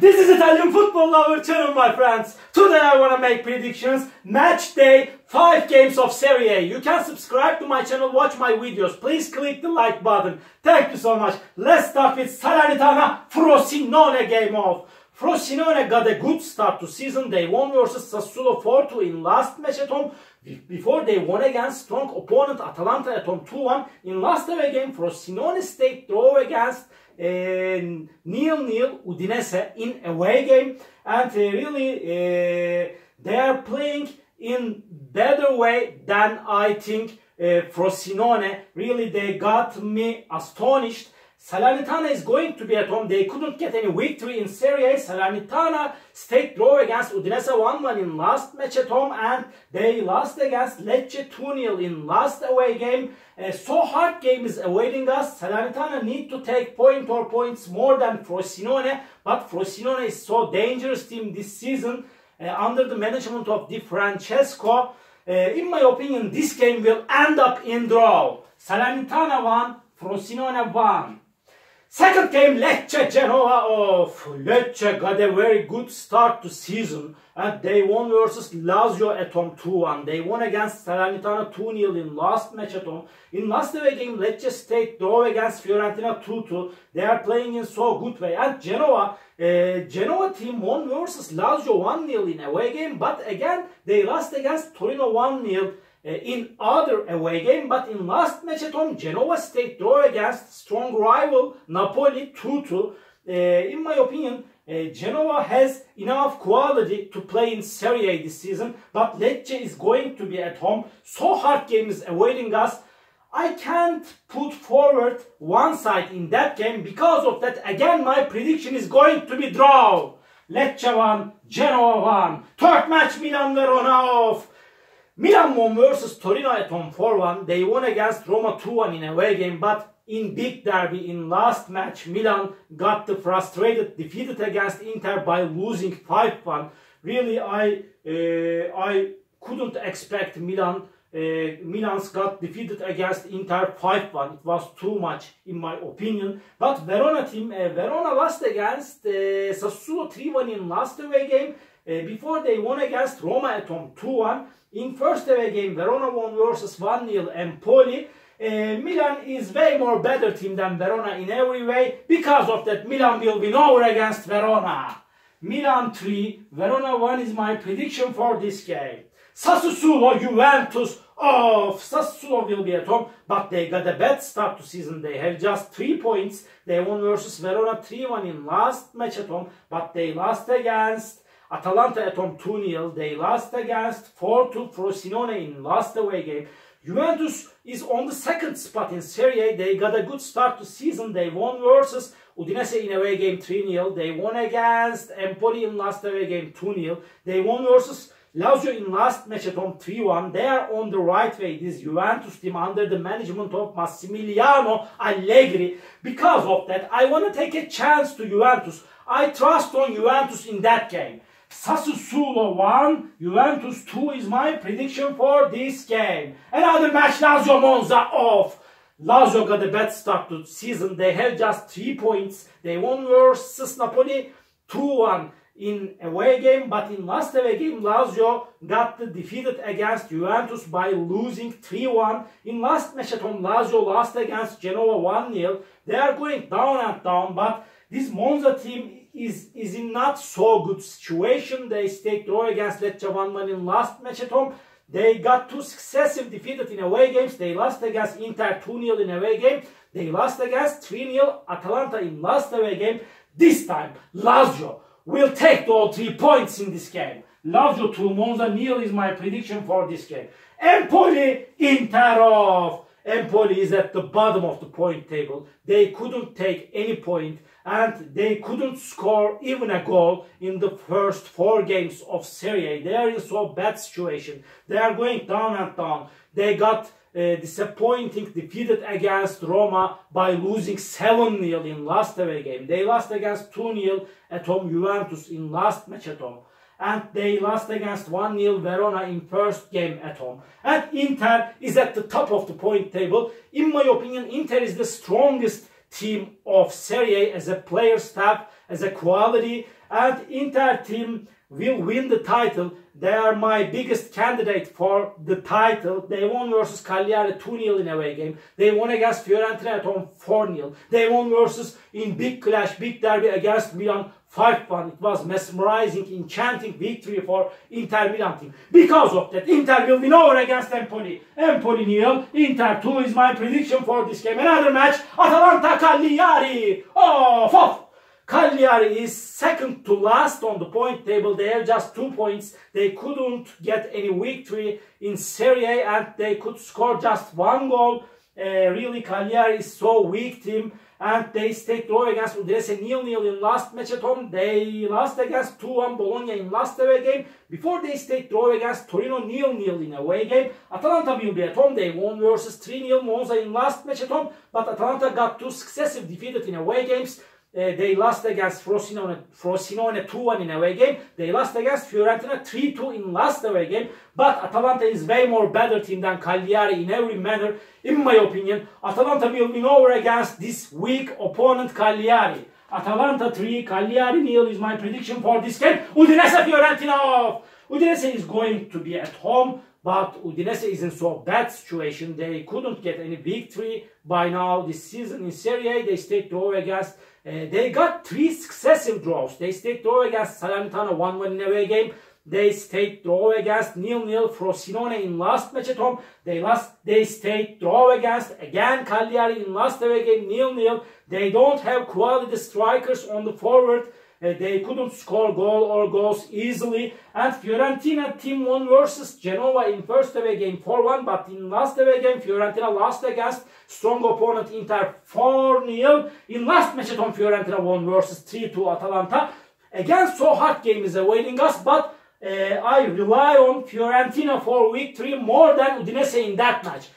This is Italian Football Lover channel, my friends. Today I want to make predictions. Match day, 5 games of Serie A. You can subscribe to my channel, watch my videos. Please click the like button. Thank you so much. Let's start with Salernitana-Frosinone game off. Frosinone got a good start to season. They won versus Sassuolo 4-2 in last match at home. Before they won against strong opponent Atalanta at home 2-1. In last away game, Frosinone stayed draw against 0-0 Udinese in away game, and they are playing in better way than I think Frosinone. Really, they got me astonished. Salernitana is going to be at home. They couldn't get any victory in Serie A. Salernitana stayed draw against Udinese 1-1 in last match at home, and they lost against Lecce 2-0 in last away game. So hard game is awaiting us. Salernitana need to take point or points more than Frosinone, but Frosinone is so dangerous team this season under the management of Di Francesco. In my opinion, this game will end up in draw. Salernitana 1, Frosinone 1. Second game, Lecce-Genoa off. Lecce got a very good start to season, and they won versus Lazio at home 2-1. They won against Salernitana 2-0 in last match at home. In last away game, Lecce stayed draw against Fiorentina 2-2. They are playing in so good way. And Genoa team won versus Lazio 1-0 in away game, but again they lost against Torino 1-0. In other away game, but in last match at home, Genoa stayed draw against strong rival Napoli 2-2. In my opinion, Genoa has enough quality to play in Serie A this season, but Lecce is going to be at home. So hard game is awaiting us. I can't put forward one side in that game. Because of that, again, my prediction is going to be draw. Lecce 1, Genoa 1. Third match, Milan-Verona off. Milan won versus Torino at home 4-1. They won against Roma 2-1 in away game, but in big derby in last match, Milan got the frustrated, defeated against Inter by losing 5-1. Really, I couldn't expect Milan's got defeated against Inter 5-1. It was too much in my opinion. But Verona team, Verona lost against Sassuolo 3-1 in last away game. Before they won against Roma at home 2-1. In first away game, Verona won versus 1-0 Empoli. Milan is way more better team than Verona in every way. Because of that, Milan will win over against Verona. Milan 3, Verona 1 is my prediction for this game. Sassuolo Juventus off. Sassuolo will be at home, but they got a bad start to season. They have just 3 points. They won versus Verona 3-1 in last match at home, but they lost against Atalanta at home 2-0. They lost against 4-2 Frosinone in last away game. Juventus is on the second spot in Serie A. They got a good start to season. They won versus Udinese in away game 3-0. They won against Empoli in last away game 2-0. They won versus Lazio in last match at home 3-1. They are on the right way, this Juventus team under the management of Massimiliano Allegri. Because of that, I want to take a chance to Juventus. I trust on Juventus in that game. Sassuolo 1, Juventus 2 is my prediction for this game. Another match, Lazio Monza off. Lazio got a bad start to the season. They have just 3 points. They won versus Napoli 2-1 in away game, but in last away game, Lazio got defeated against Juventus by losing 3-1. In last match at home, Lazio lost against Genoa 1-0. They are going down and down, but this Monza team is in not so good situation. They stayed draw against Lecce 1-1 in last match at home. They got 2 successive defeated in away games. They lost against Inter 2-0 in away game. They lost against 3-0 Atalanta in last away game. This time, Lazio will take all 3 points in this game. Lazio 2, Monza 0 is my prediction for this game. Empoli, Inter off. Empoli is at the bottom of the point table. They couldn't take any point, and they couldn't score even a goal in the first 4 games of Serie A. They are in so bad situation. They are going down and down. They got disappointing defeated against Roma by losing 7-0 in last away game. They lost against 2-0 at home Juventus in last match at home. And they lost against 1-0 Verona in first game at home. And Inter is at the top of the point table. In my opinion, Inter is the strongest team of Serie A as a player staff, as a quality, and Inter team will win the title. They are my biggest candidate for the title. They won versus Cagliari 2-0 in away game. They won against Fiorentina at home 4-0. They won versus in big clash, big derby against Milan 5-1. It was mesmerizing, enchanting victory for Inter Milan team. Because of that, Inter will win over against Empoli. Empoli 0, Inter 2 is my prediction for this game. Another match, Atalanta Cagliari. Oh, Cagliari is second to last on the point table. They have just 2 points. They couldn't get any victory in Serie A and they could score just 1 goal. Really, Cagliari is so weak team. And they stayed draw against Udinese 0-0 in last match at home. They lost against 2-1 Bologna in last away game. Before they stayed draw against Torino 0-0 in away game. Atalanta will be at home. They won versus 3-0 Monza in last match at home. But Atalanta got 2 successive defeated in away games. They lost against Frosinone 2-1 in away game. They lost against Fiorentina 3-2 in last away game. But Atalanta is way more better team than Cagliari in every manner. In my opinion, Atalanta will win over against this weak opponent Cagliari. Atalanta 3, Cagliari 0 is my prediction for this game. Udinese Fiorentina off. Udinese is going to be at home. But Udinese is in so bad situation. They couldn't get any victory by now this season in Serie A. They stayed draw against. They got 3 successive draws. They stayed draw against Salernitana 1-1 in away game. They stayed draw against 0-0 Frosinone in last match at home. They stayed draw against again Cagliari in last away game 0-0. They don't have quality strikers on the forward. They couldn't score goal or goals easily. And Fiorentina team won versus Genoa in first away game 4-1. But in last away game, Fiorentina lost against strong opponent Inter 4-0. In last match at home, Fiorentina won versus 3-2 Atalanta. Again, so hard game is awaiting us. But I rely on Fiorentina for victory more than Udinese in that match.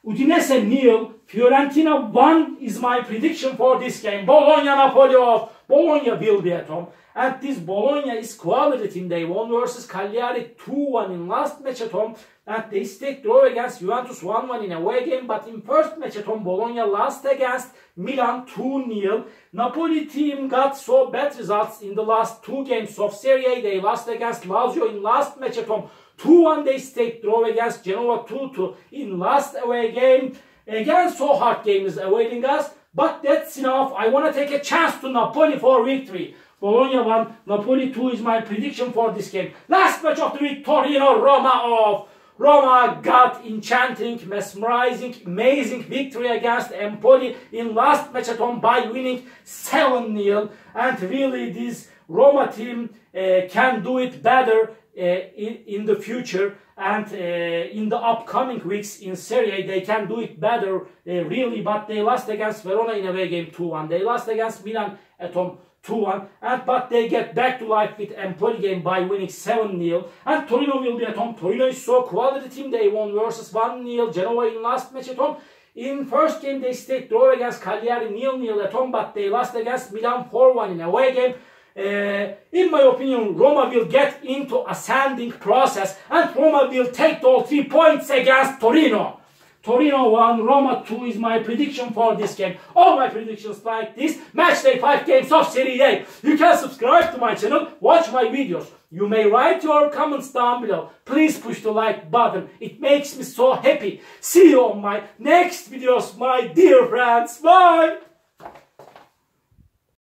Udinese 0, Fiorentina 1 is my prediction for this game. Bologna Napoli off. Bologna will be at home. And this Bologna is quality team. They won versus Cagliari 2-1 in last match at home. And they stayed draw against Juventus 1-1 in away game. But in first match at home, Bologna lost against Milan 2-0. Napoli team got so bad results in the last 2 games of Serie A. They lost against Lazio in last match at home 2-1. They stayed draw against Genoa 2-2 in last away game. Again, so hard game is awaiting us. But that's enough. I want to take a chance to Napoli for victory. Bologna 1, Napoli 2 is my prediction for this game. Last match of the week, Torino Roma off. Roma got enchanting, mesmerizing, amazing victory against Empoli in last match at home by winning 7-0. And really this Roma team can do it better in the future. And in the upcoming weeks in Serie A, they can do it better, really. But they lost against Verona in away game 2-1. They lost against Milan at home 2-1. But they get back to life with Empoli game by winning 7-0. And Torino will be at home. Torino is so quality team. They won versus 1-0 Genoa in last match at home. In first game, they stayed draw against Cagliari 0-0 at home. But they lost against Milan 4-1 in away game. In my opinion, Roma will get into ascending process and Roma will take all 3 points against Torino. Torino 1, Roma 2 is my prediction for this game. All my predictions like this, match day 5 games of Serie A. You can subscribe to my channel, watch my videos. You may write your comments down below. Please push the like button. It makes me so happy. See you on my next videos, my dear friends. Bye!